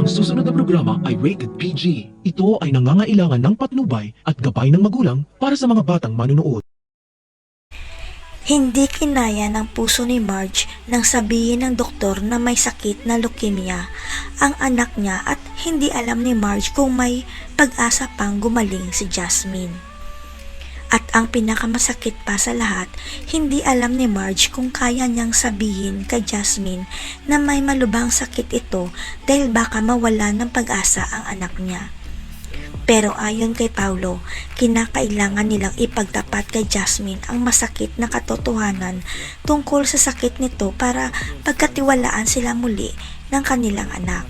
Ang susunod na programa ay rated PG. Ito ay nangangailangan ng patnubay at gabay ng magulang para sa mga batang manunood. Hindi kinaya ng puso ni Marge nang sabihin ng doktor na may sakit na leukemia ang anak niya at hindi alam ni Marge kung may pag-asa pang gumaling si Jasmine. At ang pinakamasakit pa sa lahat, hindi alam ni Marge kung kaya niyang sabihin kay Jasmine na may malubhang sakit ito dahil baka mawala ng pag-asa ang anak niya. Pero ayon kay Paulo, kinakailangan nilang ipagtapat kay Jasmine ang masakit na katotohanan tungkol sa sakit nito para pagkatiwalaan sila muli ng kanilang anak.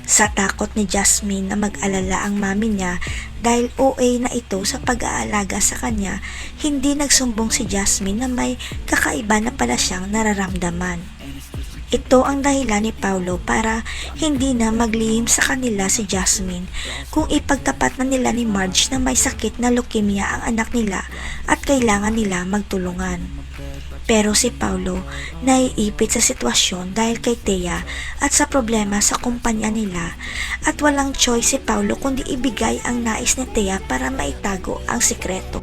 Sa takot ni Jasmine na mag-alala ang mami niya dahil OA na ito sa pag-aalaga sa kanya, hindi nagsumbong si Jasmine na may kakaiba na pala siyang nararamdaman. Ito ang dahilan ni Paulo para hindi na maglihim sa kanila si Jasmine kung ipagtapat na nila ni Marge na may sakit na leukemia ang anak nila at kailangan nila magtulungan. Pero si Paulo naiipit sa sitwasyon dahil kay Thea at sa problema sa kumpanya nila at walang choice si Paulo kundi ibigay ang nais ni Thea para maitago ang sikreto.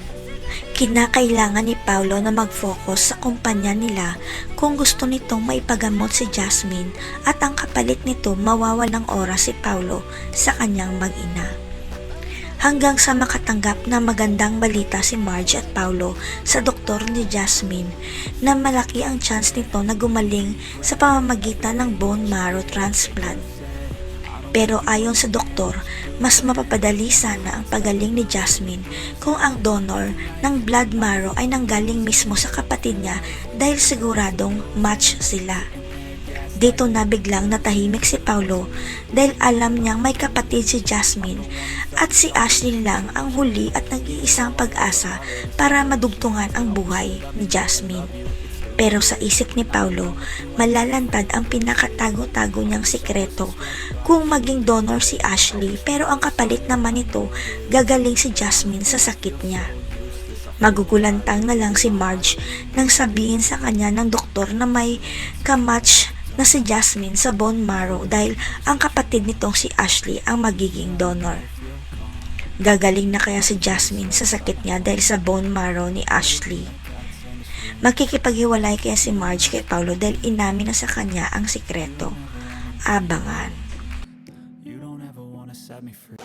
Kinakailangan ni Paulo na mag-focus sa kumpanya nila kung gusto nitong maipagamot si Jasmine at ang kapalit nito mawawalang oras si Paulo sa kanyang mag-ina. Hanggang sa makatanggap na magandang balita si Marge at Paulo sa doktor ni Jasmine na malaki ang chance nito na gumaling sa pamamagitan ng bone marrow transplant. Pero ayon sa doktor, mas mapapadali sana ang pagaling ni Jasmine kung ang donor ng blood marrow ay nanggaling mismo sa kapatid niya dahil siguradong match sila. Dito na biglang natahimik si Paulo dahil alam niyang may kapatid si Jasmine at si Ashley lang ang huli at nag-iisang pag-asa para madugtungan ang buhay ni Jasmine. Pero sa isip ni Paulo, malalantad ang pinakatago-tago niyang sikreto kung maging donor si Ashley pero ang kapalit naman nito gagaling si Jasmine sa sakit niya. Magugulantang na lang si Marge nang sabihin sa kanya ng doktor na may kamatch na si Jasmine sa bone marrow dahil ang kapatid nitong si Ashley ang magiging donor. Gagaling na kaya si Jasmine sa sakit niya dahil sa bone marrow ni Ashley? Makikipaghiwalay kaya si Marge kay Paulo dahil inamin na sa kanya ang sikreto. Abangan. You don't ever wanna set me free.